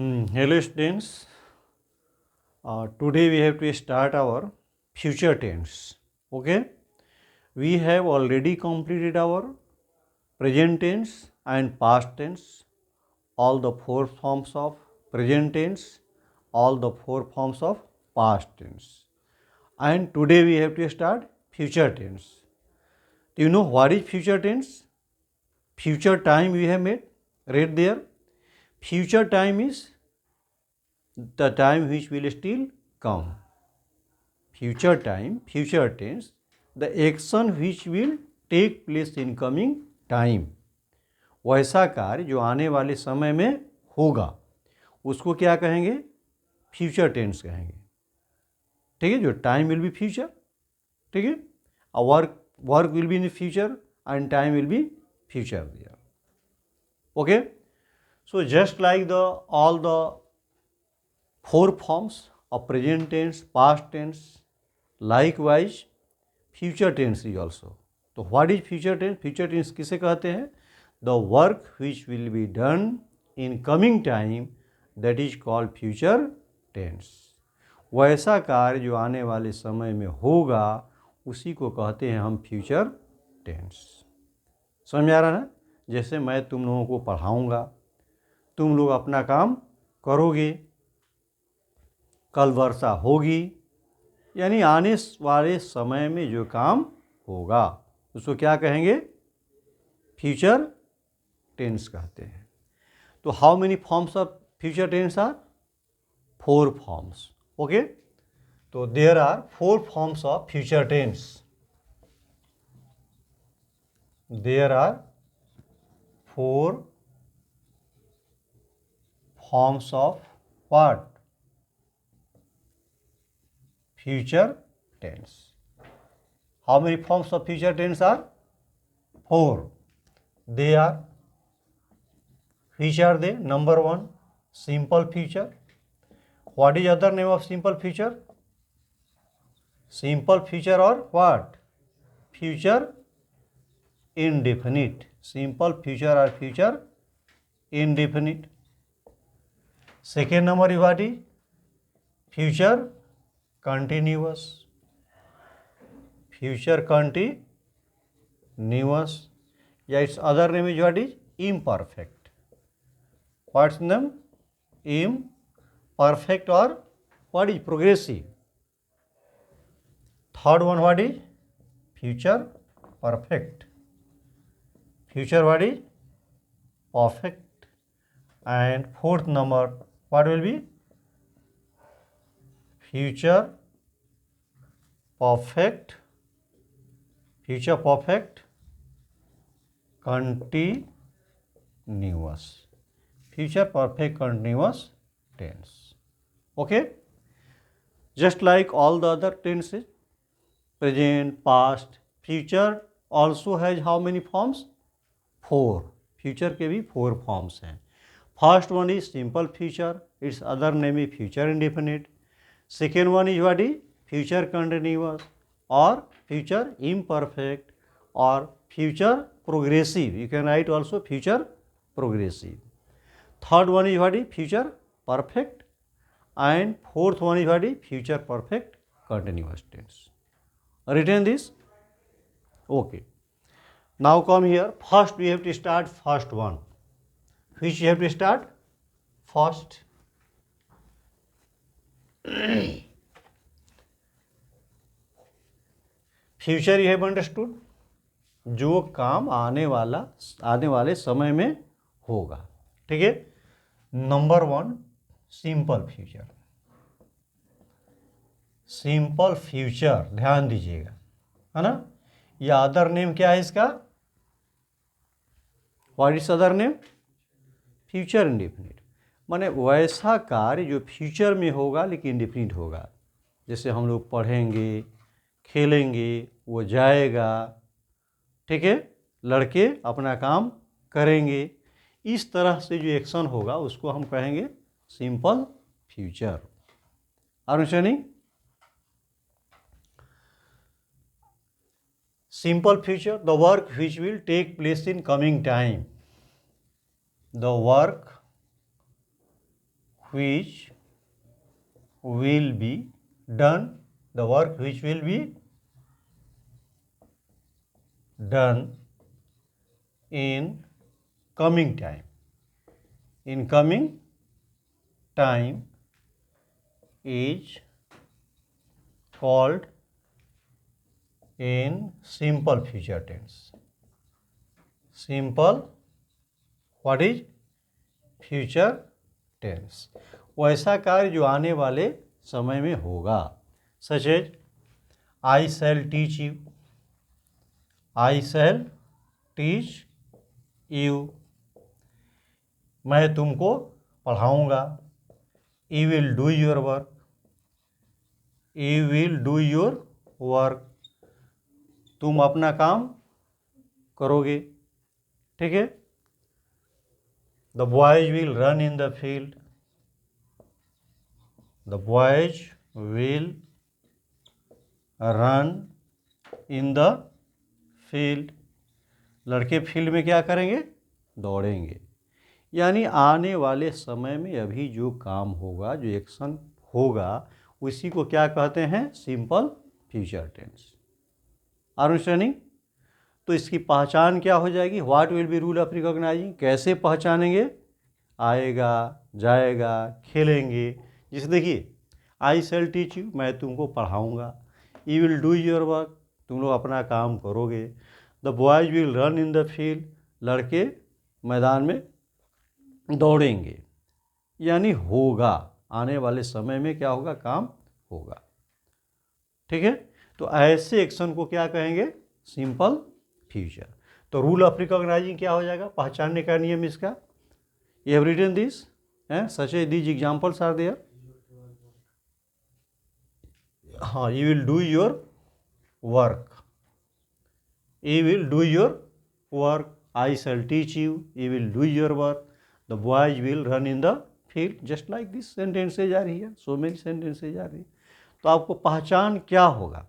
Hello students, today we have to start our future tense. Okay, we have already completed our present tense and past tense, all the four forms of present tense, all the four forms of past tense. And today we have to start future tense. Do you know what is future tense? Future time we have read there. Future time is the time which will still come. Future time, future tense, the action which will take place in coming time. वैसा कार्य जो आने वाले समय में होगा उसको क्या कहेंगे? फ्यूचर टेंस कहेंगे. ठीक है, जो टाइम विल बी फ्यूचर. ठीक है, work will be in future and time will be future there. Okay, so just like the all the four forms of present tense, past tense, likewise future tense is also. तो what is future tense? Future tense किसे कहते हैं? The work which will be done in coming time, that is called future tense. वैसा कार्य जो आने वाले समय में होगा उसी को कहते हैं हम फ्यूचर टेंस. समझ में आ रहा ना? जैसे मैं तुम लोगों को पढ़ाऊँगा, तुम लोग अपना काम करोगे, कल वर्षा होगी, यानी आने वाले समय में जो काम होगा उसको क्या कहेंगे? फ्यूचर टेंस कहते हैं. तो how many forms of future tense are? 4 forms. Okay, तो there are 4 forms of future tense. There are 4 forms of what? Future tense. How many forms of future tense are? 4. They are, which are they? Number 1, simple future. What is other name of simple future? Simple future or what? Future indefinite. Simple future or future indefinite. Second number is what is? Future continuous. Future continuous. Yeah, its other name is what is? Imperfect. What's the name? Imperfect or what is? Progressive. Third one what is? Future perfect. Future what is? Perfect. And fourth number what will be? Future perfect. Future perfect continuous. Future perfect continuous tense. Okay, just like all the other tenses, present, past, future also has how many forms? 4. Future के भी 4 forms हैं. First one is simple future, its other name is future indefinite. Second one is what is? Future continuous or future imperfect or future progressive. You can write also future progressive. Third one is what is? Future perfect. And fourth one is what is? Future perfect continuous tense. Written this? Okay. Now come here. First we have to start first one. Which you have to start? First. Future you have understood? जो काम आने वाले समय में होगा. ठीक है. Number 1 simple future. Simple future ध्यान दीजिएगा, है ना. या अदर नेम क्या है इसका? What is other name? Future indefinite. माने वैसा कार्य जो फ्यूचर में होगा लेकिन इंडेफिनिट होगा. जैसे हम लोग पढ़ेंगे, खेलेंगे, वो जाएगा. ठीक है, लड़के अपना काम करेंगे. इस तरह से जो एक्शन होगा उसको हम कहेंगे simple future. Understanding? Simple future, the work which will take place in coming time. The work which will be done, the work which will be done in coming time. In coming time is called in simple future tense. Simple, what is future tense? वैसा कार्य जो आने वाले समय में होगा. Such as I shall teach you. I shall teach you. मैं तुमको पढ़ाऊँगा. You will do your work. You will do your work. तुम अपना काम करोगे. ठीक है. The boys will run in the field. The boys will run in the field. लड़के field में क्या करेंगे? दौड़ेंगे. यानी आने वाले समय में अभी जो काम होगा, जो एक्शन होगा, उसी को क्या कहते हैं? Simple future tense. अंडरस्टैंडिंग? तो इसकी पहचान क्या हो जाएगी? What will be rule of recognising. कैसे पहचानेंगे? आएगा, जाएगा, खेलेंगे. जिसे देखिए, आई शैल टीच यू, मैं तुमको पढ़ाऊँगा. You will do your work, तुम लोग अपना काम करोगे. The boys will run in the field, लड़के मैदान में दौड़ेंगे. यानी होगा, आने वाले समय में क्या होगा? काम होगा. ठीक है. तो ऐसे एक्शन को क्या कहेंगे? Simple future. तो रूल ऑफ रिकॉग्नाइजिंग क्या हो जाएगा? पहचानने का नियम इसका. You have written this, such as these examples are there. हाँ, you will do your work. You will do your work. I shall teach you. You will do your work. The boys will run in the field. Just like this sentences आ रही है. So many sentences आ रही है. तो आपको पहचान क्या होगा?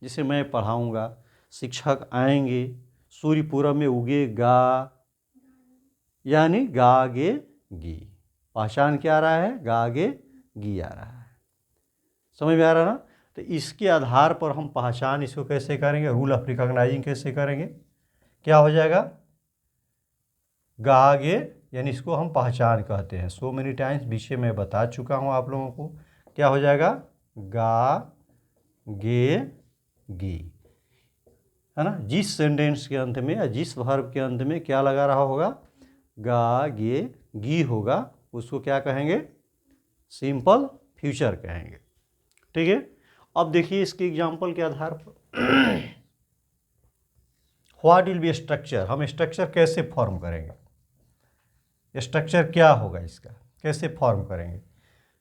जिसे मैं पढ़ाऊँगा, शिक्षक आएंगे, सूर्य पूरब में उगेगा, यानी गागे गी. पहचान क्या आ रहा है? गागे गी आ रहा है. समझ में आ रहा है ना? तो इसके आधार पर हम पहचान इसको कैसे करेंगे? रूल ऑफ रिकॉग्नाइजिंग कैसे करेंगे? क्या हो जाएगा? गागे, यानी इसको हम पहचान कहते हैं. सो मेनी टाइम्स पीछे मैं बता चुका हूँ आप लोगों को. क्या हो जाएगा? गा गे गी, है ना? जिस सेंटेंस के अंत में या जिस वर्ब के अंत में क्या लगा रहा होगा? गा गे गी होगा, उसको क्या कहेंगे? सिंपल फ्यूचर कहेंगे. ठीक है. अब देखिए इसके एग्जाम्पल के आधार पर व्हाट विल बी स्ट्रक्चर. हम स्ट्रक्चर कैसे फॉर्म करेंगे? स्ट्रक्चर क्या होगा इसका? कैसे फॉर्म करेंगे?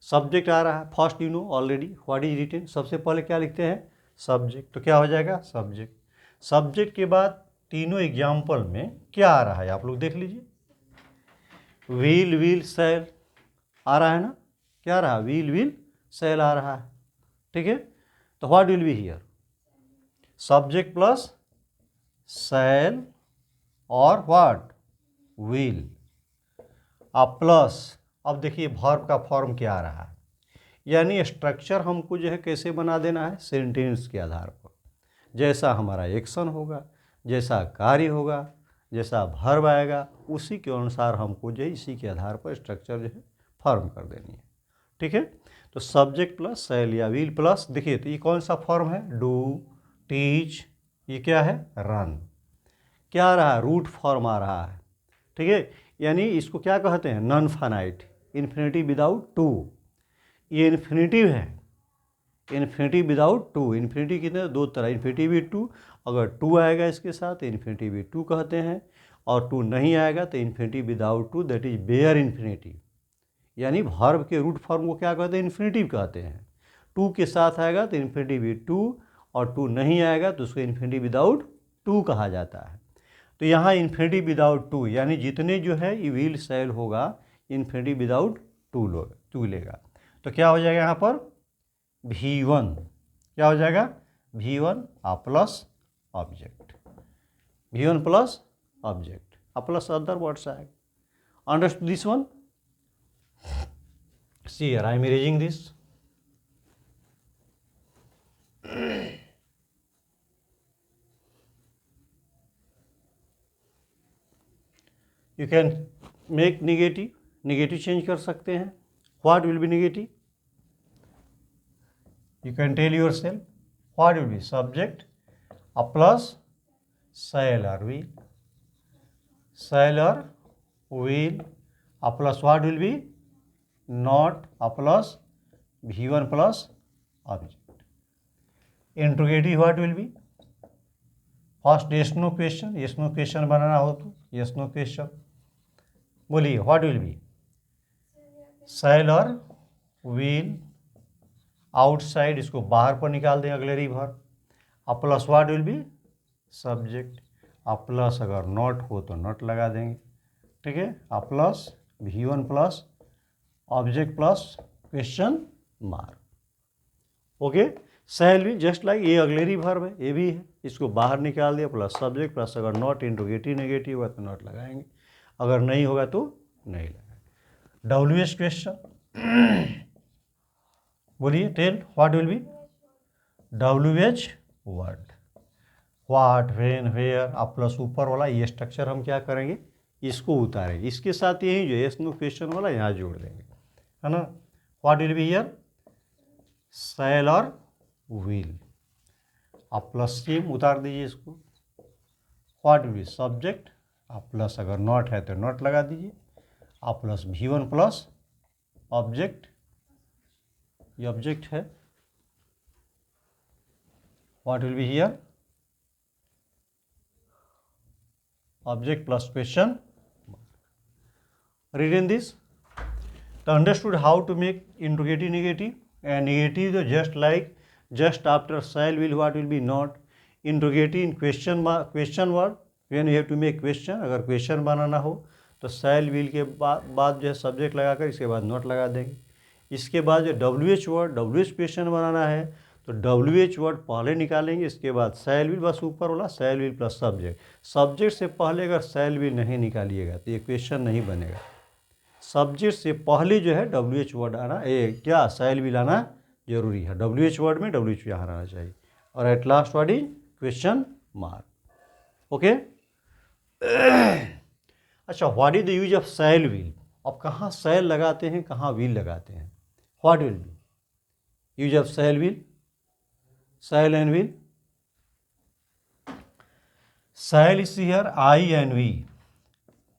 सब्जेक्ट आ रहा है. First you know already what is written. सबसे पहले क्या लिखते हैं? सब्जेक्ट. तो क्या हो जाएगा? सब्जेक्ट. सब्जेक्ट के बाद तीनों एग्जाम्पल में क्या आ रहा है आप लोग देख लीजिए. विल शैल आ रहा है ना? क्या आ रहा है? विल शैल आ रहा है. ठीक है. तो what will be here? Subject plus shall और व्हाट? विल. अब प्लस, अब देखिए वर्ब का फॉर्म क्या आ रहा है. यानी स्ट्रक्चर हमको जो है कैसे बना देना है? सेंटेंस के आधार पर. जैसा हमारा एक्शन होगा, जैसा कार्य होगा, जैसा वर्ब आएगा, उसी के अनुसार हमको जो है इसी के आधार पर स्ट्रक्चर जो है फॉर्म कर देनी है. ठीक है. तो सब्जेक्ट प्लस शैल या विल प्लस, देखिए तो ये कौन सा फॉर्म है? Do, teach. ये क्या है? रन. क्या आ रहा है? रूट फॉर्म आ रहा है. ठीक है. यानी इसको क्या कहते हैं? Non finite, infinity without to. ये इन्फिनिटिव है. Infinity without to. इन्फिनिटी कितने? दो तरह. Infinity with to. अगर टू आएगा इसके साथ तो इन्फिनिटी विद टू कहते हैं, और टू नहीं आएगा तो infinity without to, that is bare infinity. यानी वर्ब के रूट फॉर्म को क्या कहते हैं? इन्फिनिटिव कहते हैं. टू के साथ आएगा तो इन्फिनिटी विद टू, और टू नहीं आएगा तो उसको इन्फिनिटी विदाउट टू कहा जाता है. तो यहाँ इन्फिनिटी विदाउट टू, यानी जितने जो है ये विल शैल होगा इन्फिनिटी विदाउट टू लेगा. तो क्या हो जाएगा यहाँ पर? V1. क्या हो जाएगा? V1 plus object. V1 plus object, plus other words आएगा. Understood this one? See here, I am erasing this. You can make negative, negative change कर सकते हैं. What will be negative? You can tell yourself. What will be subject? A plus shall or will. Shall or will. A plus what will be? Not. A plus V1 plus object. Interrogative what will be? First yes no question, yes no question बनाना हो तो yes no question. बोलिए what will be? Shall और will. Outside इसको बाहर पर निकाल दें अगलेरी भर. A plus what will be? Subject. A plus अगर नॉट हो तो नॉट लगा देंगे. ठीक है. A plus V1 plus object plus question mark. Okay. Shall भी जस्ट लाइक ये अगलेरी वर्ब है, ये भी है, इसको बाहर निकाल दिया प्लस सब्जेक्ट प्लस अगर नॉट इंट्रोगेटिव नेगेटिव होगा तो नॉट लगाएंगे, अगर नहीं होगा तो नहीं लगाएंगे. WH क्वेश्चन बोलिए. Tell what will be? WH word. What, when, where. अब प्लस ऊपर वाला ये स्ट्रक्चर हम क्या करेंगे, इसको उतारेंगे, इसके साथ यही जो यस नो क्वेश्चन वाला यहाँ जोड़ देंगे, है ना. What will be here? Shall और विल. आप प्लस सेम उतार दीजिए इसको. What will be? सब्जेक्ट. आप प्लस अगर नॉट है तो नॉट लगा दीजिए. आप प्लस V1 प्लस ऑब्जेक्ट, ये ऑब्जेक्ट है. What will be here? Object plus question. Read in this. तो understood how to make interrogative negative. and negative is just like just after shall will what will be not. interrogative in question word when you have to make question. अगर question बनाना हो तो shall will के बाद जो है subject लगाकर इसके बाद नॉट लगा देंगे. इसके बाद जो WH वर्ड, WH क्वेश्चन बनाना है तो WH वर्ड पहले निकालेंगे, इसके बाद shall will बस ऊपर वाला shall will plus subject. Subject से पहले अगर shall will नहीं निकालिएगा तो ये क्वेश्चन नहीं बनेगा. सब्जेक्ट से पहले जो है WH वर्ड आना, क्या शैल विल आना जरूरी है. WH वर्ड में WH यहाँ आना चाहिए. और at last word is question mark. Okay. अच्छा, what is the use of shall will? अब कहाँ शैल लगाते हैं, कहाँ विल लगाते हैं? What will be use of shall will? Shall and will. Shall is here I and V.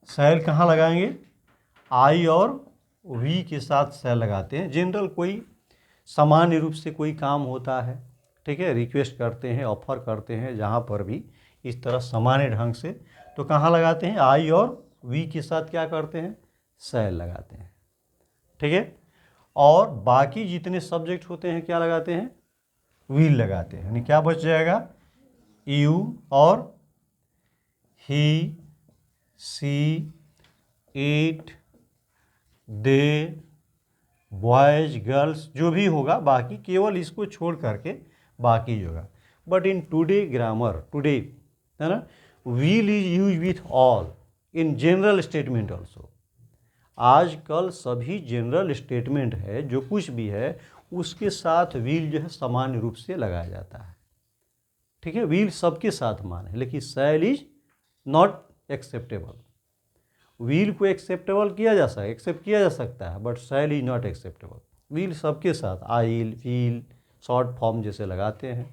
Shall कहाँ लगाएंगे? आई और वी के साथ शैल लगाते हैं. जनरल कोई सामान्य रूप से कोई काम होता है, ठीक है, रिक्वेस्ट करते हैं, ऑफर करते हैं, जहाँ पर भी इस तरह सामान्य ढंग से, तो कहाँ लगाते हैं? आई और वी के साथ क्या करते हैं? शैल लगाते हैं. ठीक है. और बाकी जितने सब्जेक्ट होते हैं क्या लगाते हैं? विल लगाते हैं. यानी क्या बच जाएगा? यू और ही, सी, इट, दे, बॉयज, गर्ल्स, जो भी होगा बाकी, केवल इसको छोड़ करके बाकी होगा. But in today grammar, today है ना, will is use with all in general statement also. आजकल सभी जनरल स्टेटमेंट है, जो कुछ भी है उसके साथ विल जो है सामान्य रूप से लगाया जाता है. ठीक है. विल सबके साथ मान है, लेकिन shall is not acceptable. Will को एक्सेप्टेबल किया जा सकता है, एक्सेप्ट किया जा सकता है, but shall is not acceptable. Will सबके साथ आइल, विल, शॉर्ट फॉर्म जैसे लगाते हैं.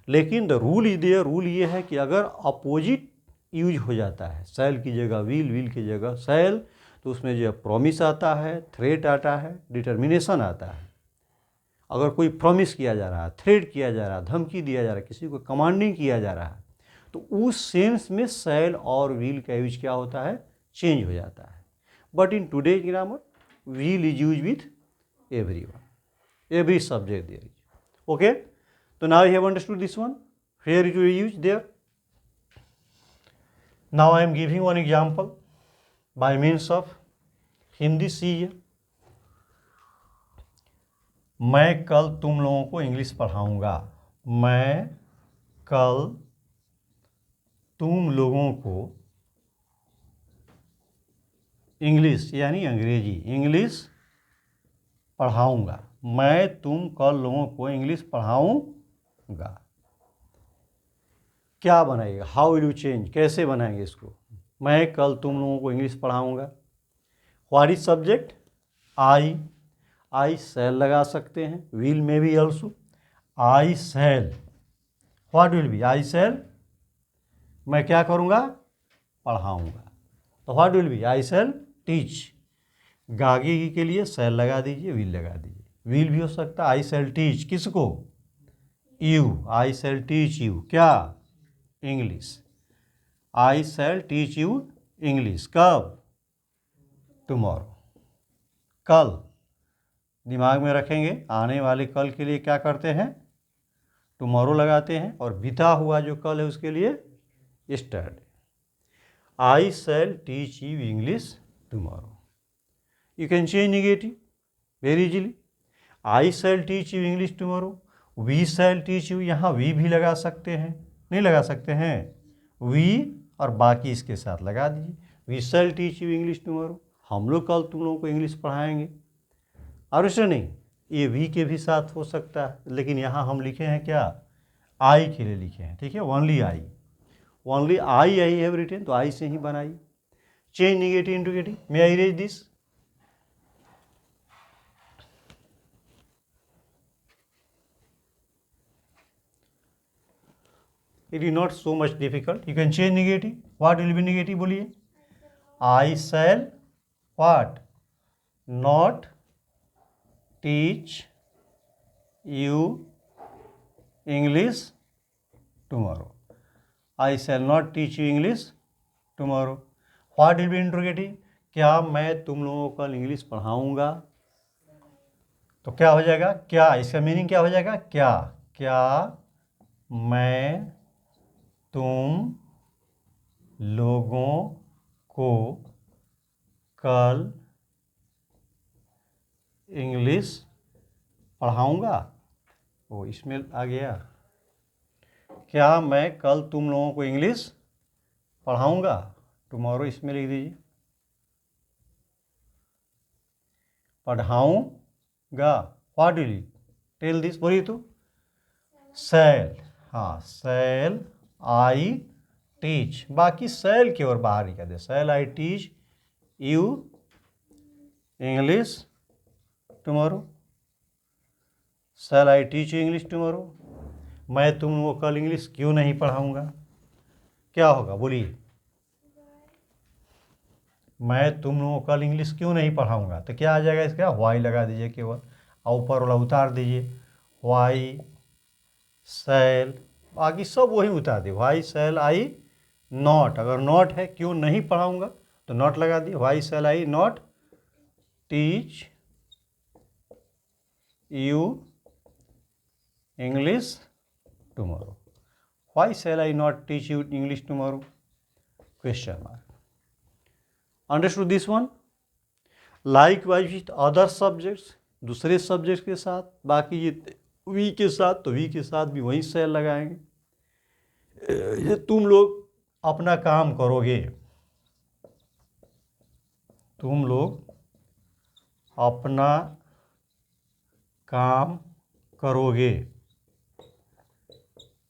लेकिन the rule is there. Rule ये है कि अगर अपोजिट यूज हो जाता है, शैल की जगह विल, विल की जगह शैल, तो उसमें जो है प्रॉमिस आता है, थ्रेट आता है, डिटर्मिनेशन आता है. अगर कोई प्रॉमिस किया जा रहा है, थ्रेट किया जा रहा है, धमकी दिया जा रहा है, किसी को कमांडिंग किया जा रहा है, तो उस सेंस में शैल और विल का यूज क्या होता है? चेंज हो जाता है. But in today grammar will is use with everyone, every subject there is. Okay. तो now you have understood this one. Where it will use there. Now I am giving one example by means of Hindi. See, मैं कल तुम लोगों को English पढ़ाऊंगा. मैं कल तुम लोगों को इंग्लिश यानी अंग्रेजी, इंग्लिश पढ़ाऊँगा, मैं तुम कल लोगों को इंग्लिश पढ़ाऊँगा। क्या बनाइएगा, हाउ विल यू चेंज, कैसे बनाएंगे इसको, मैं कल तुम लोगों को इंग्लिश पढ़ाऊँगा। What is subject, I shall लगा सकते हैं, विल में भी also, I shall, what will be, I shall, मैं क्या करूँगा, पढ़ाऊँगा, तो what will be, I shall teach. गागी के लिए शैल लगा दीजिए, विल लगा दीजिए, विल भी हो सकता है, आई शैल टीच किसको, you, I shall teach you क्या, English, I shall teach you English, कब, टुमारो, कल। दिमाग में रखेंगे, आने वाले कल के लिए क्या करते हैं, टुमारो लगाते हैं, और बीता हुआ जो कल है उसके लिए yesterday. I shall teach you English tomorrow. You can change negative very easily, I shall teach you English tomorrow, we shall teach you, यहाँ वी भी लगा सकते हैं, नहीं लगा सकते हैं, वी और बाकी इसके साथ लगा दीजिए, we shall teach you English tomorrow, हम लोग कल तुम लोगों को इंग्लिश पढ़ाएंगे। और ऐसे नहीं, ये वी के भी साथ हो सकता है, लेकिन यहाँ हम लिखे हैं क्या, आई के लिए लिखे हैं, ठीक है, only I, only I have written, तो आई से ही बनाइए। Change negative into negative, may I erase this, it is not so much difficult, you can change negative, what will be negative बोलिए, I shall what, not teach you English tomorrow, I shall not teach you English tomorrow, what will be interrogative, क्या मैं तुम लोगों को कल English पढ़ाऊँगा, तो क्या हो जाएगा, क्या, इसका मीनिंग क्या हो जाएगा, क्या, क्या मैं तुम लोगों को कल इंग्लिश पढ़ाऊँगा, वो इसमें आ गया, क्या मैं कल तुम लोगों को इंग्लिश पढ़ाऊँगा, टुमारो इसमें लिख दीजिए, पढ़ाऊँगा, what will you tell this, बोलिए तो, शैल, हाँ शैल आई टीच, बाकी शैल की ओर बाहर निकाल दे, shall I teach you English tomorrow, shall I teach you English tomorrow, मैं तुम वो कल इंग्लिश क्यों नहीं पढ़ाऊँगा, क्या होगा बोलिए, मैं तुम लोगों को कल इंग्लिश क्यों नहीं पढ़ाऊँगा, तो क्या आ जाएगा इसका, वाई लगा दीजिए केवल, और ऊपर वाला उतार दीजिए, वाई शैल, बाकी सब वही उतार दिए, वाई शैल आई नॉट, अगर नॉट है क्यों नहीं पढ़ाऊँगा तो नॉट लगा दिए, why shall I not teach you English tomorrow, why shall I not teach you English tomorrow, question mark. Understood this one, likewise with other subjects, दूसरे subject के साथ, बाकी ये वी के साथ, तो वी के साथ भी वही शैल लगाएंगे, ये तुम लोग अपना काम करोगे, तुम लोग अपना काम करोगे,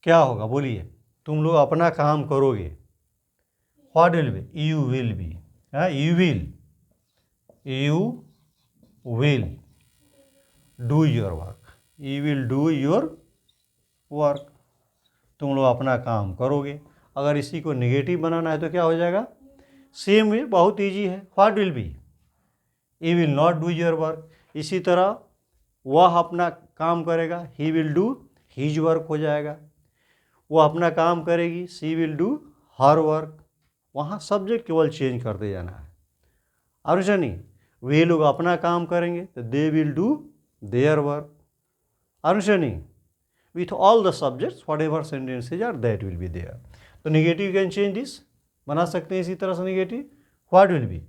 क्या होगा बोलिए, तुम लोग अपना काम करोगे, what will be, you will be, you will do your work, you will do your work, तुम लोग अपना काम करोगे। अगर इसी को नेगेटिव बनाना है तो क्या हो जाएगा, सेम वे, बहुत इजी है, what will be, you will not do your work, इसी तरह वह अपना काम करेगा, he will do his work हो जाएगा, वह अपना काम करेगी, she will do her work, वहाँ सब्जेक्ट केवल चेंज करते जाना है, और ऐसा नहीं, वे लोग अपना काम करेंगे तो they will do their work, और ऐसा नहीं, with all the subjects whatever sentences are that will be there, तो निगेटिव कैन चेंज दिस, बना सकते हैं इसी तरह से negative, what will be,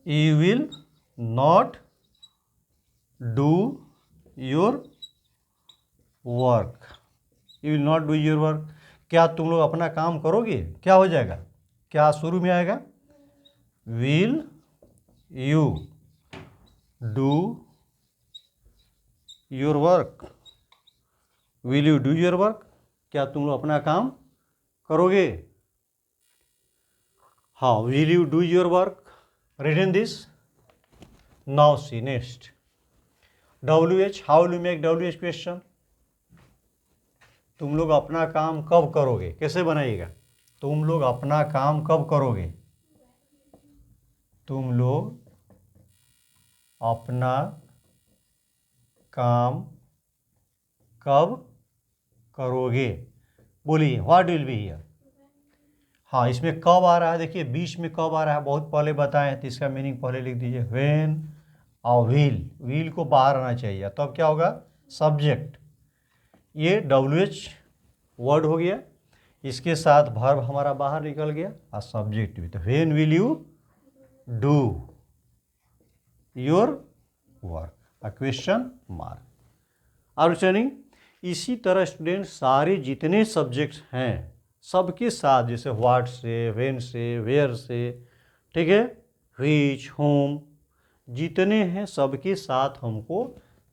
you will not do your work, you will not do your work, क्या तुम लोग अपना काम करोगे, क्या हो जाएगा, क्या शुरू में आएगा, will you do your work, will you do your work, क्या तुम लोग अपना काम करोगे। हाँ, will you do your work, written this. Now see next WH, how will you make WH question. तुम लोग अपना काम कब करोगे, कैसे बनाइएगा, तुम लोग अपना काम कब करोगे, तुम लोग अपना काम कब करोगे, बोलिए व्हाट विल बी हियर। हाँ, इसमें कब आ रहा है, देखिए बीच में कब आ रहा है, बहुत पहले बताए हैं, तो इसका मीनिंग पहले लिख दीजिए, व्हेन और विल को बाहर आना चाहिए, तो अब क्या होगा, सब्जेक्ट, ये WH वर्ड हो गया, इसके साथ वर्ब हमारा बाहर निकल गया और सब्जेक्ट भी, तो when will you do your work, a question mark. Understanding. इसी तरह स्टूडेंट सारे जितने सब्जेक्ट्स हैं सबके साथ, जैसे व्हाट से, व्हेन से, वेयर से, ठीक है, व्हिच, होम, जितने हैं सबके साथ हमको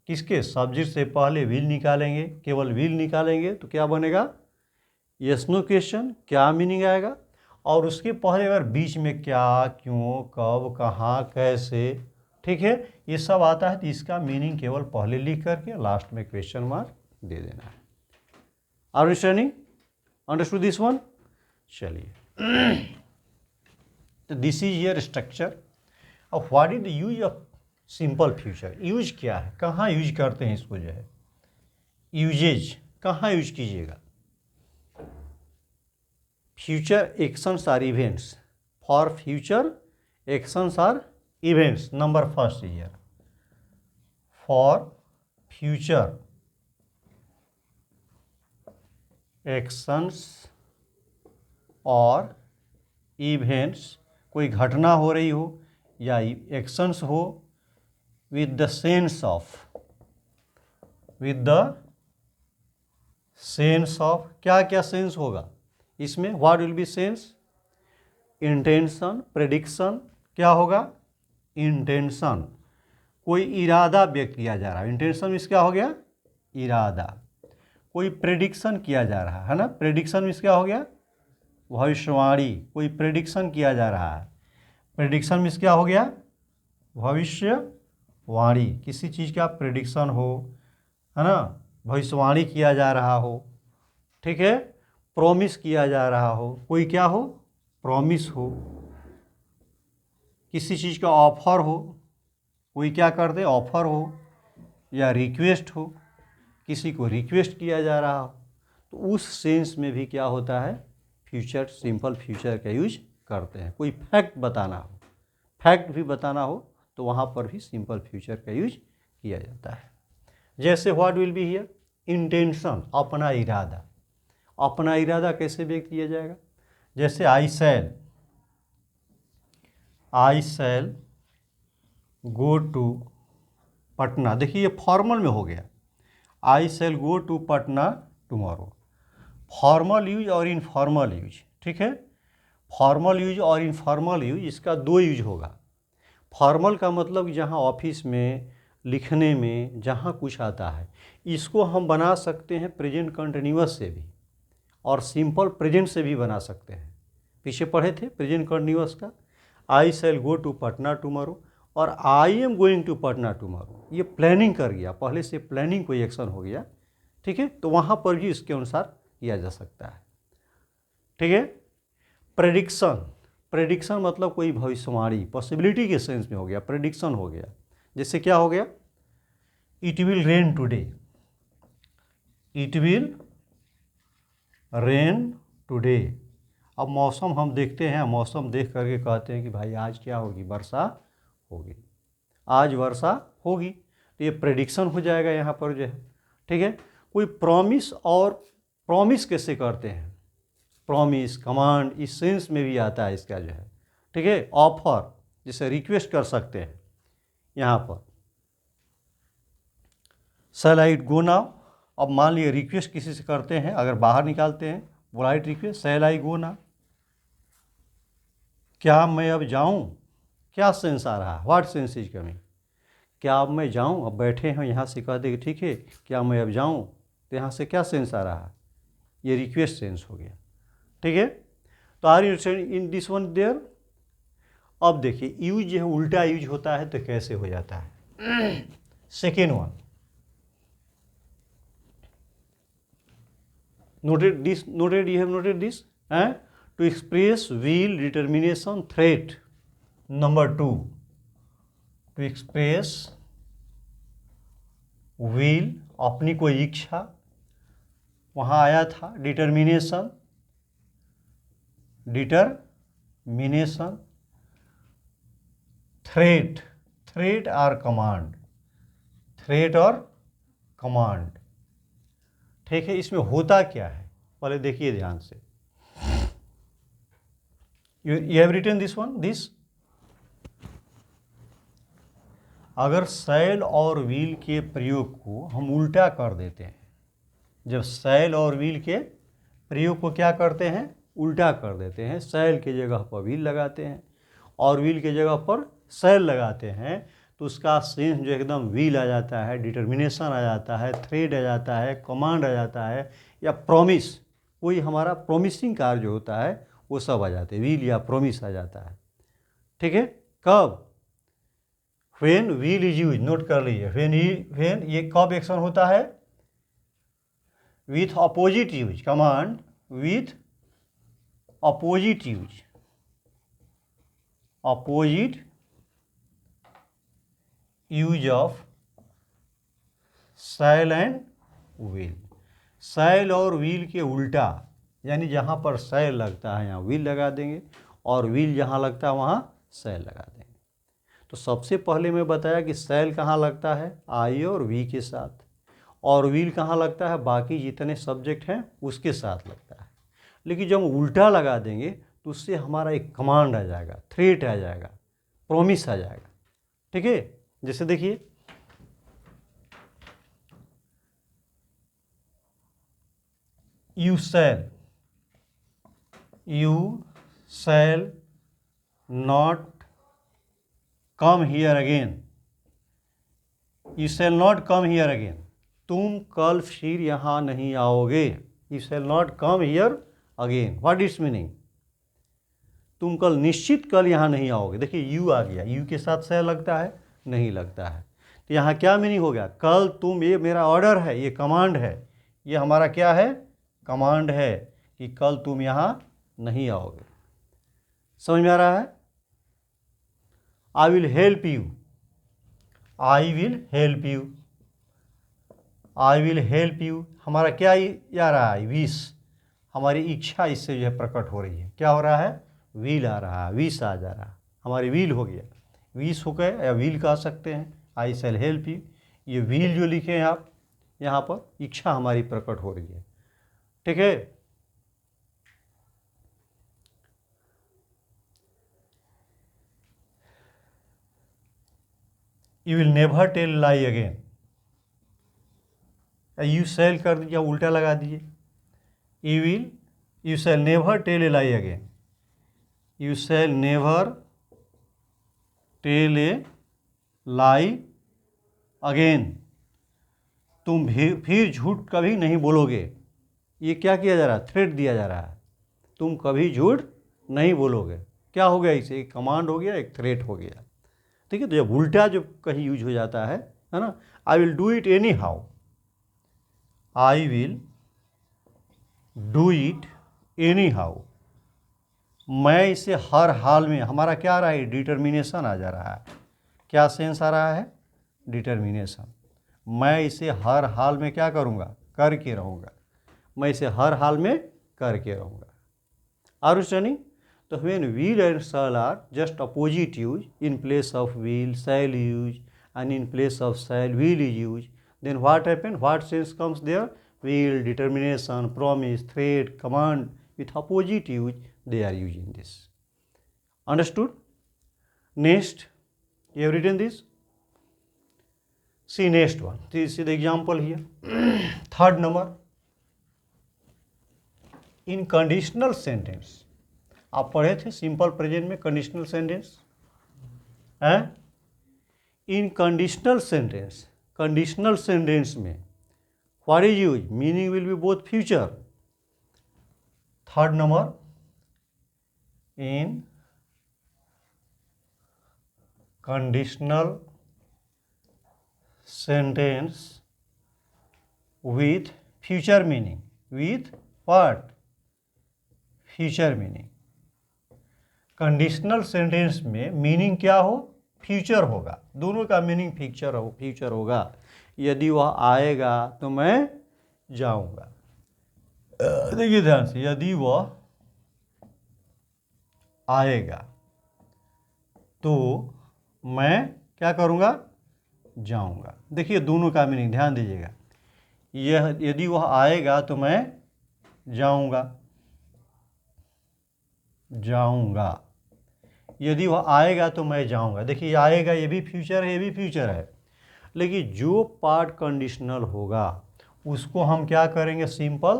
किसके, सब्जेक्ट से पहले विल निकालेंगे, केवल विल निकालेंगे तो क्या बनेगा, यस नो क्वेश्चन, क्या मीनिंग आएगा, और उसके पहले अगर बीच में क्या, क्यों, कब, कहाँ, कैसे, ठीक है, ये सब आता है, तो इसका मीनिंग केवल पहले लिख करके लास्ट में क्वेश्चन मार्क दे देना है। Understanding, understood this one. चलिए, तो दिस इज योर स्ट्रक्चर। अब what is the use of simple future, use क्या है, कहाँ यूज करते हैं इसको, जो है यूजेज कहाँ यूज कीजिएगा। Future actions are events, for future actions are events, number first year, for future actions और इवेंट्स, कोई घटना हो रही हो या एक्शंस हो, with the sense of, with the sense of, क्या क्या सेंस होगा इसमें, what will be sense, intention, prediction, क्या होगा, इंटेंशन, कोई इरादा व्यक्त किया जा रहा है, इंटेंशन मीन्स क्या हो गया, इरादा, कोई प्रेडिक्शन किया जा रहा है ना, प्रेडिक्शन मीन्स क्या हो गया, भविष्यवाणी, कोई प्रेडिक्शन किया जा रहा है, प्रेडिक्शन मीन्स क्या हो गया, भविष्यवाणी, किसी चीज़ का प्रेडिक्शन हो, है ना, भविष्यवाणी किया जा रहा हो, ठीक है, प्रॉमिस किया जा रहा हो, कोई क्या हो, प्रॉमिस हो, किसी चीज़ का ऑफर हो, कोई क्या कर दे, ऑफर हो, या रिक्वेस्ट हो, किसी को रिक्वेस्ट किया जा रहा हो, तो उस सेंस में भी क्या होता है, फ्यूचर, सिंपल फ्यूचर का यूज करते हैं। कोई फैक्ट बताना हो, फैक्ट भी बताना हो, तो वहाँ पर भी सिंपल फ्यूचर का यूज किया जाता है। जैसे what will be here, intention, अपना इरादा, अपना इरादा कैसे व्यक्त किया जाएगा, जैसे आई शैल गो टू पटना, देखिए ये फॉर्मल में हो गया, I shall go to Patna tomorrow, formal use और इनफॉर्मल यूज, ठीक है, फॉर्मल यूज और इनफॉर्मल यूज, इसका दो यूज होगा। फॉर्मल का मतलब जहाँ ऑफिस में, लिखने में, जहाँ कुछ आता है, इसको हम बना सकते हैं प्रेजेंट कंटिन्यूअस से भी और सिंपल प्रेजेंट से भी बना सकते हैं। पीछे पढ़े थे प्रेजेंट कंटिन्यूअस का, I shall go to Patna tomorrow, और I am going to Patna tomorrow, ये प्लानिंग कर गया, पहले से प्लानिंग कोई एक्शन हो गया, ठीक है, तो वहाँ पर भी इसके अनुसार किया जा सकता है, ठीक है। प्रेडिक्शन, प्रेडिक्शन मतलब कोई भविष्यवाणी, पॉसिबिलिटी के सेंस में हो गया, प्रेडिक्शन हो गया, जैसे क्या हो गया, it will rain today, it will rain today, अब मौसम हम देखते हैं, मौसम देख करके कहते हैं कि भाई आज क्या होगी, वर्षा होगी, आज वर्षा होगी, तो ये प्रेडिक्शन हो जाएगा यहाँ पर जो है, ठीक है। कोई प्रॉमिस, और प्रॉमिस कैसे करते हैं, प्रॉमिस, कमांड, इस सेंस में भी आता है इसका जो है, ठीक है, ऑफर, जिसे रिक्वेस्ट कर सकते हैं यहाँ पर, शैल आई गो नाउ, अब मान लीजिए रिक्वेस्ट किसी से करते हैं, अगर बाहर निकालते हैं पोलाइट रिक्वेस्ट, शैल आई गो नाउ, क्या मैं अब जाऊं, क्या सेंस आ रहा है, व्हाट सेंस इज कमिंग, क्या अब मैं जाऊँ, अब बैठे हैं यहाँ से कहते कि ठीक है क्या मैं अब जाऊँ, तो यहाँ से क्या सेंस आ रहा है, ये रिक्वेस्ट सेंस हो गया। ठीक है, तो are you in this one there. अब देखिए यूज जो है उल्टा यूज होता है तो कैसे हो जाता है। Second one, noted this, noted, you have noted this, to express will, determination, threat. Number 2, to express will, अपनी कोई इच्छा, वहाँ आया था डिटर्मिनेशन, थ्रेट, थ्रेट और कमांड, थ्रेट और कमांड। ठीक है, इसमें होता क्या है पहले देखिए ध्यान से। You have written this one, this, अगर शैल और विल के प्रयोग को हम उल्टा कर देते हैं, जब शैल और विल के प्रयोग को क्या करते हैं, उल्टा कर देते हैं, शैल के जगह पर विल लगाते हैं और विल के जगह पर शैल लगाते हैं, तो उसका सेंस जो एकदम विल आ जाता है, डिटर्मिनेशन आ जाता है, थ्रेड आ जाता है, कमांड आ जाता है, या प्रॉमिस, कोई हमारा प्रॉमिसिंग कार्य जो होता है वो सब आ जाते हैं, विल या प्रॉमिस आ जाता है। ठीक है, कब, when will is use, note कर लीजिए, व्हेन ये कब एक्शन होता है, with opposite use, command with opposite use, opposite use of shall and will, shall और विल के उल्टा, यानी जहाँ पर शैल लगता है यहाँ विल लगा देंगे और विल जहाँ लगता है वहाँ शैल लगा देंगे। तो सबसे पहले मैं बताया कि शैल कहाँ लगता है, आई और वी के साथ, और विल कहाँ लगता है, बाकी जितने सब्जेक्ट हैं उसके साथ लगता है। लेकिन जब हम उल्टा लगा देंगे तो उससे हमारा एक कमांड आ जाएगा, थ्रेट आ जाएगा, प्रॉमिस आ जाएगा। ठीक है, जैसे देखिए, you shall not come here again, you shall not come here again, तुम कल फिर यहाँ नहीं आओगे, you shall not come here again, what it's meaning, तुम कल निश्चित कल यहाँ नहीं आओगे। देखिए यू आ गया, यू के साथ शैल लगता है, नहीं लगता है, तो यहाँ क्या मीनिंग हो गया, कल तुम, ये मेरा ऑर्डर है, ये कमांड है, ये हमारा क्या है, कमांड है कि कल तुम यहाँ नहीं आओगे। समझ में आ रहा है, I will help you, I will help you, I will help you, हमारा क्या आ रहा है, विश, हमारी इच्छा इससे जो है प्रकट हो रही है, क्या हो रहा है, विल आ रहा है, विश आ जा रहा है, हमारी विल हो गया, विश हो गए या विल कह सकते हैं, आई शैल हेल्प यू, ये विल जो लिखे हैं आप यहाँ पर, इच्छा हमारी प्रकट हो रही है। ठीक है, you will never tell lie again, you shall कर दीजिए, उल्टा लगा दीजिए, you shall never tell a lie again, you shall never tell a lie again, तुम फिर झूठ कभी नहीं बोलोगे, ये क्या किया जा रहा है, थ्रेट दिया जा रहा है, तुम कभी झूठ नहीं बोलोगे, क्या हो गया, इसे एक कमांड हो गया, एक थ्रेट हो गया। ठीक है, तो जब उल्टा जो कहीं यूज हो जाता है ना, I will do it any how, I will do it any how, मैं इसे हर हाल में, हमारा क्या आ रहा है, डिटर्मिनेशन आ जा रहा है, क्या सेंस आ रहा है, डिटर्मिनेशन, मैं इसे हर हाल में क्या करूँगा, करके रहूँगा, मैं इसे हर हाल में करके रहूँगा। आर यू स्टर्निंग, तो when will and shall are just opposite use, in place of will shall use and in place of shall will is use, then what happen, what sense comes there, will, determination, promise, threat, command, with opposite use they are using this. Understood? Next, you have written this, see next one, this is the example here. Third number, in conditional sentence, आप पढ़े थे simple present में conditional sentence है, इन conditional sentence में what is use, meaning will be both future. Third number, in conditional sentence with future meaning, with what, future meaning. Conditional sentence में meaning क्या हो, future होगा. दोनों का मीनिंग फ्यूचर होगा. यदि वह आएगा तो मैं जाऊंगा. देखिए ध्यान से, यदि वह आएगा तो मैं क्या करूँगा, जाऊँगा. देखिए दोनों का मीनिंग ध्यान दीजिएगा. यह यदि वह आएगा तो मैं जाऊँगा, यदि वह आएगा तो मैं जाऊँगा. देखिए आएगा ये भी फ्यूचर है, ये भी फ्यूचर है. लेकिन जो पार्ट कंडीशनल होगा उसको हम क्या करेंगे, सिंपल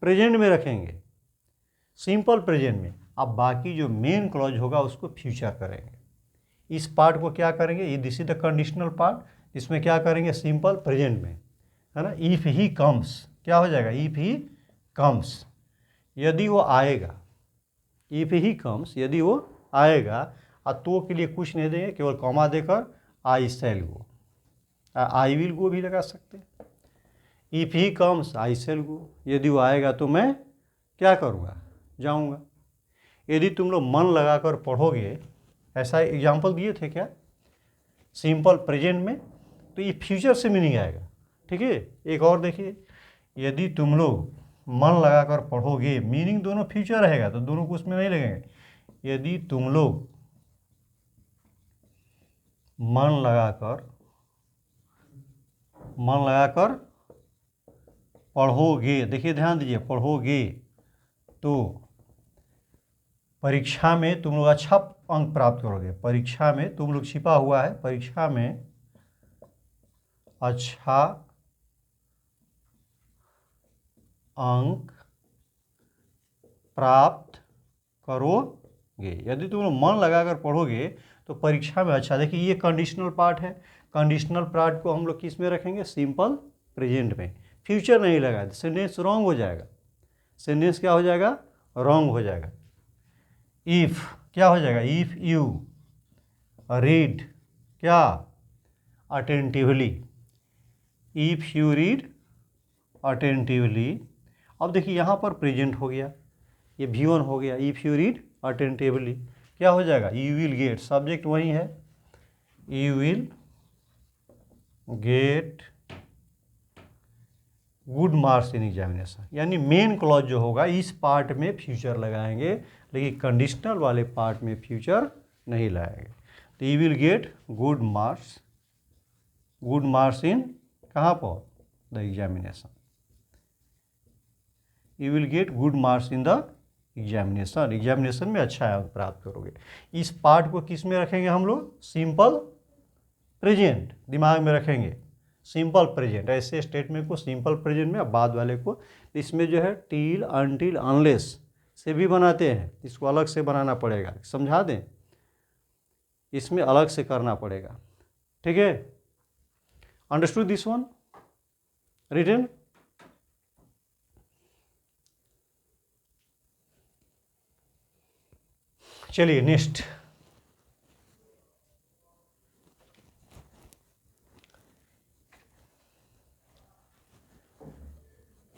प्रेजेंट में रखेंगे, सिंपल प्रेजेंट में. अब बाकी जो मेन क्लॉज होगा उसको फ्यूचर करेंगे. इस पार्ट को क्या करेंगे, ये this is the conditional part, इसमें क्या करेंगे, सिंपल प्रेजेंट में, है ना. इफ़ ही कम्स, क्या हो जाएगा, इफ़ ही कम्स, यदि वो आएगा. इफ़ ही कम्स, यदि वो आएगा. तो के लिए कुछ नहीं देंगे, केवल कॉमा देकर आई shall go, I will go भी लगा सकते हैं. If he comes I shall गो, यदि वो आएगा तो मैं क्या करूँगा, जाऊँगा. यदि तुम लोग मन लगाकर पढ़ोगे, ऐसा एग्जाम्पल दिए थे क्या, सिंपल प्रेजेंट में, तो ये फ्यूचर से मीनिंग आएगा. ठीक है. एक और देखिए, यदि तुम लोग मन लगाकर पढ़ोगे, मीनिंग दोनों फ्यूचर रहेगा, तो दोनों को उसमें नहीं लगेंगे. यदि तुम लोग मन लगाकर पढ़ोगे, देखिए ध्यान दीजिए, पढ़ोगे तो परीक्षा में तुम लोग अच्छा अंक प्राप्त करोगे. परीक्षा में तुम लोग छिपा हुआ है, परीक्षा में अच्छा अंक प्राप्त करोगे. यदि तुम लोग मन लगाकर पढ़ोगे तो परीक्षा में अच्छा. देखिए ये कंडीशनल पार्ट है. कंडीशनल पार्ट को हम लोग किस में रखेंगे, सिंपल प्रेजेंट में. फ्यूचर नहीं लगा, सेंटेंस रॉन्ग हो जाएगा. सेंटेंस क्या हो जाएगा, रॉन्ग हो जाएगा. इफ़ क्या हो जाएगा, इफ़ यू रीड क्या, attentively. If you read attentively. अब देखिए यहाँ पर प्रेजेंट हो गया, ये V1 हो गया. इफ़ यू रीड अटेंटिवली क्या हो जाएगा, यू विल गेट, सब्जेक्ट वही है, you will get good marks in examination. यानी मेन क्लॉज जो होगा इस पार्ट में फ्यूचर लगाएंगे, लेकिन कंडीशनल वाले पार्ट में फ्यूचर नहीं लगाएंगे. तो you will get good marks in, कहाँ पर, the examination. You will get good marks in the examination में अच्छा अंक प्राप्त करोगे. इस पार्ट को किस में रखेंगे हम लोग, सिंपल प्रेजेंट, दिमाग में रखेंगे, सिंपल प्रेजेंट. ऐसे स्टेटमेंट को सिंपल प्रेजेंट में, बाद वाले को इसमें जो है टिल, अनटिल, अनलेस से भी बनाते हैं. इसको अलग से बनाना पड़ेगा, समझा दें, इसमें अलग से करना पड़ेगा. ठीक है. Understood this one written. चलिए next,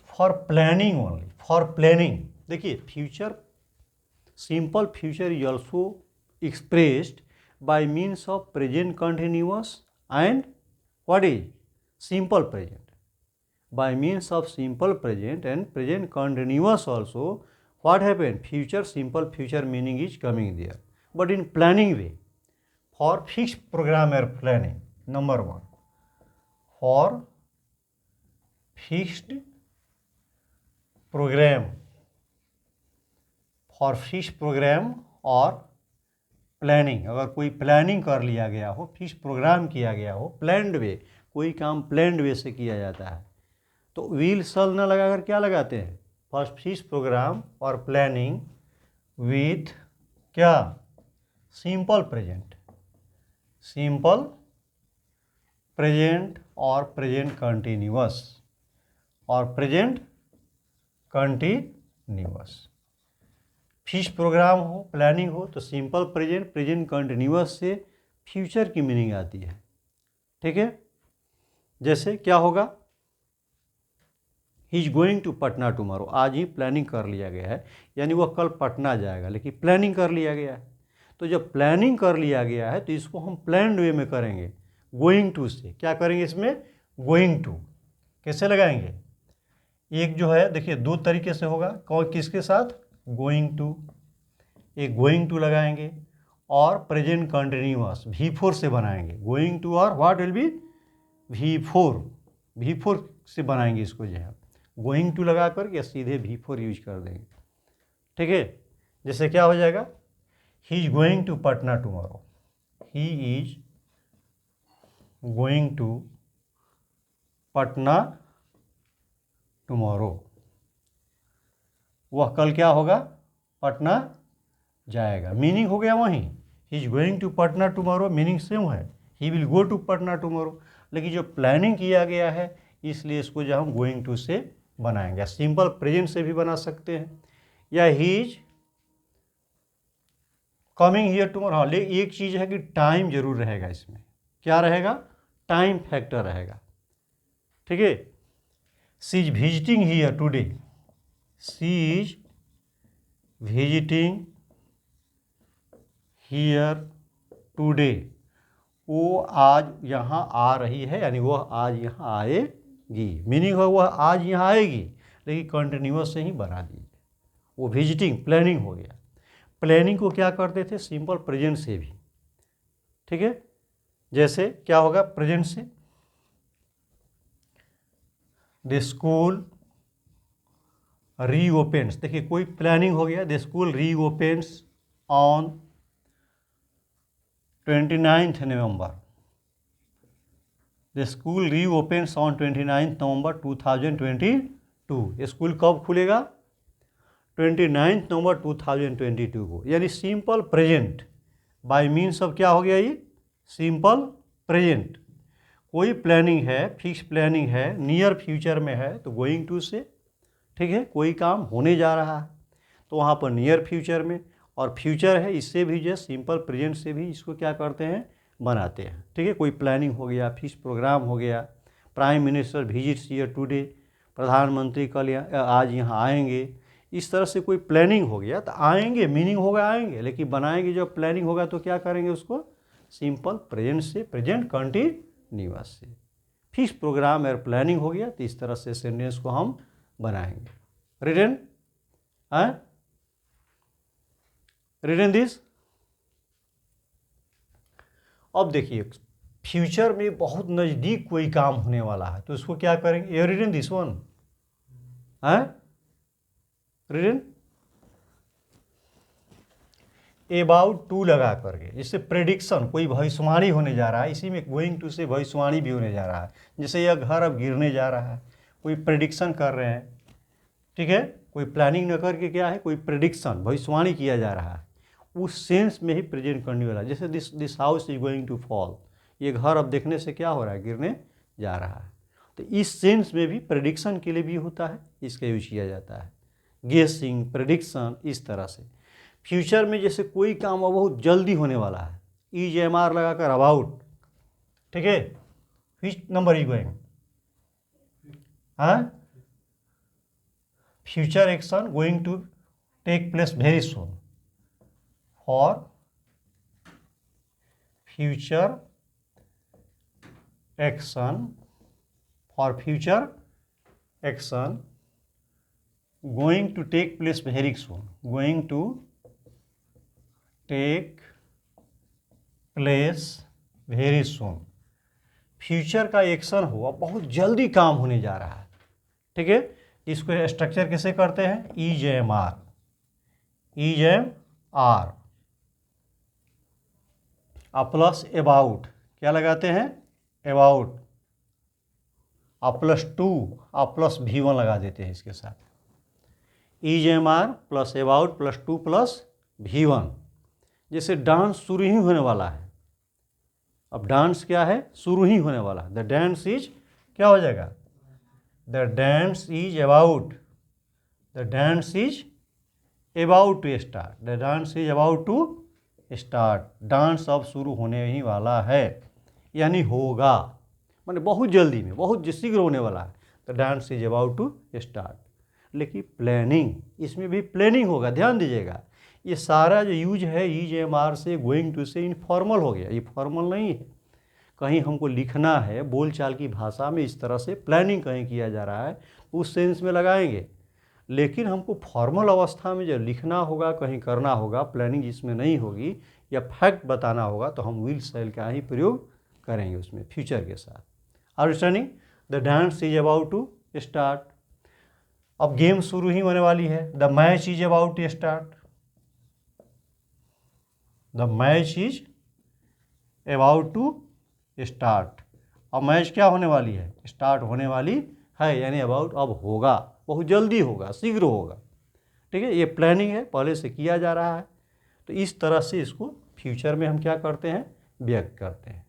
for planning only, for planning. देखिए future, simple future is also expressed by means of present continuous and what is simple present. By means of simple present and present continuous also what happened, future, simple future meaning is coming there. But in planning way, for fixed program or planning, number one, for fixed program, for fixed program और planning, अगर कोई planning कर लिया गया हो, fix programme किया गया हो, प्लान्ड वे, कोई काम प्लान्ड वे से किया जाता है, तो विल शल न लगाकर क्या लगाते हैं, फर्स्ट फिक्स प्रोग्राम और प्लानिंग विथ क्या, सिंपल प्रेजेंट, सिंपल प्रेजेंट और प्रेजेंट कंटिन्यूअस और प्रेजेंट कंटिन्यूअस। फिश प्रोग्राम हो, प्लानिंग हो तो सिंपल प्रेजेंट, प्रेजेंट कंटिन्यूअस से फ्यूचर की मीनिंग आती है। ठीक है, जैसे क्या होगा, he is going to Patna tomorrow, आज ही प्लानिंग कर लिया गया है, यानी वह कल पटना जाएगा, लेकिन प्लानिंग कर लिया गया है। तो जब प्लानिंग कर लिया गया है तो इसको हम प्लान्ड वे में करेंगे, गोइंग टू से। क्या करेंगे इसमें, गोइंग टू। कैसे लगाएंगे, एक जो है देखिए दो तरीके से होगा, कौन किसके साथ, गोइंग टू, एक गोइंग टू लगाएंगे और प्रेजेंट कंटिन्यूअस V4 से बनाएंगे, गोइंग टू और व्हाट विल बी V4 से बनाएंगे इसको जो है, गोइंग टू लगा करके सीधे V4 यूज कर देंगे। ठीक है, जैसे क्या हो जाएगा, he is going to Patna tomorrow, he is going to Patna tomorrow, वह कल क्या होगा, पटना जाएगा। मीनिंग हो गया वहीं, he is going to Patna tomorrow, meaning same है, he will go to Patna tomorrow, लेकिन जो प्लानिंग किया गया है इसलिए इसको जो हम गोइंग टू से बनाएंगे। सिंपल प्रेजेंट से भी बना सकते हैं, या he is coming here tomorrow. हाँ, लेकिन एक चीज़ है कि टाइम जरूर रहेगा इसमें, क्या रहेगा, टाइम फैक्टर रहेगा। ठीक है, she is visiting here today, she is visiting here today, वो आज यहाँ आ रही है, यानी वह आज यहाँ आएगी। मीनिंग है वह आज यहाँ आएगी, लेकिन कंटिन्यूअस से ही बना दीजिए, वो विजिटिंग प्लानिंग हो गया। प्लानिंग को क्या करते थे, सिंपल प्रेजेंट से भी। ठीक है, जैसे क्या होगा प्रेजेंट से, द स्कूल रीओपेंस, देखिए कोई प्लानिंग हो गया, the school reopens on 29th November, the school reopens on 29th November 2022, school कब खुलेगा, 29th November 2022 को, यानी simple present by means of क्या हो गया, ये सिंपल प्रेजेंट। कोई प्लानिंग है, फिक्स प्लानिंग है, नियर फ्यूचर में है तो गोइंग टू से। ठीक है, कोई काम होने जा रहा है तो वहाँ पर नियर फ्यूचर में, और फ्यूचर है इससे भी जो सिंपल प्रेजेंट से भी इसको क्या करते हैं, बनाते हैं। ठीक है, कोई प्लानिंग हो गया, फिक्स प्रोग्राम हो गया, prime minister visits here today, प्रधानमंत्री कल आज यहाँ आएंगे, इस तरह से कोई प्लानिंग हो गया तो आएंगे, मीनिंग होगा आएंगे, लेकिन बनाएंगे जब प्लानिंग होगा तो क्या करेंगे उसको, सिंपल प्रेजेंट से, प्रेजेंट कंटिन्यूअस से। फिक्स प्रोग्राम और प्लानिंग हो गया तो इस तरह से सेंटेंस को हम बनाएंगे। Written written this. अब देखिए फ्यूचर में बहुत नज़दीक कोई काम होने वाला है तो उसको क्या करेंगे, ये written this one, written about to लगा करके, जैसे प्रेडिक्शन, कोई भविष्यवाणी होने जा रहा है, इसी में गोइंग टू से भविष्यवाणी भी होने जा रहा है। जैसे यह घर अब गिरने जा रहा है, कोई प्रेडिक्शन कर रहे हैं। ठीक है, कोई प्लानिंग न करके क्या है, कोई प्रेडिक्शन, भविष्यवाणी किया जा रहा है, उस सेंस में ही प्रेजेंट करने वाला। जैसे this house is going to fall, ये घर अब देखने से क्या हो रहा है, गिरने जा रहा है। तो इस सेंस में भी प्रेडिक्शन के लिए भी होता है, इसका यूज किया जाता है, गेसिंग, प्रेडिक्शन, इस तरह से। फ्यूचर में जैसे कोई काम बहुत जल्दी होने वाला है, इज एम आर लगाकर अबाउट। ठीक है, which number is going, future action going to take place very soon, for future action, for future action going to take place very soon, going to take place very soon. Future का action हुआ, बहुत जल्दी काम होने जा रहा है। ठीक है, इसको स्ट्रक्चर कैसे करते हैं, is am are, is am are plus about, क्या लगाते हैं, अबाउट, +2 प्लस V1 लगा देते हैं इसके साथ, is am are plus about +2 plus V1। जैसे डांस शुरू ही होने वाला है अब डांस क्या है, शुरू ही होने वाला। द डांस इज क्या हो जाएगा, the dance is about, the dance is about to start, the dance is about to start. Dance अब शुरू होने ही वाला है, यानी होगा, माने बहुत जल्दी में, बहुत शीघ्र होने वाला है। The dance is about to start. लेकिन प्लानिंग, इसमें भी प्लानिंग होगा, ध्यान दीजिएगा। ये सारा जो यूज है ईज एम आर से, गोइंग टू से, इनफॉर्मल हो गया, ये फॉर्मल नहीं है। कहीं हमको लिखना है बोलचाल की भाषा में, इस तरह से प्लानिंग कहीं किया जा रहा है, उस सेंस में लगाएंगे। लेकिन हमको फॉर्मल अवस्था में जब लिखना होगा, कहीं करना होगा, प्लानिंग जिसमें नहीं होगी या फैक्ट बताना होगा, तो हम विल शैल का ही प्रयोग करेंगे उसमें फ्यूचर के साथ। Understanding, the dance is about to start. अब गेम शुरू ही होने वाली है। The match is about to start, the match is about to start. अब मैच क्या होने वाली है, स्टार्ट होने वाली है, यानी अबाउट अब होगा, बहुत जल्दी होगा, शीघ्र होगा। ठीक है, ये प्लानिंग है, पहले से किया जा रहा है। तो इस तरह से इसको फ्यूचर में हम क्या करते हैं, व्यक्त करते हैं।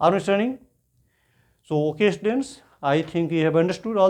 Understanding? So okay students, I think you have understood all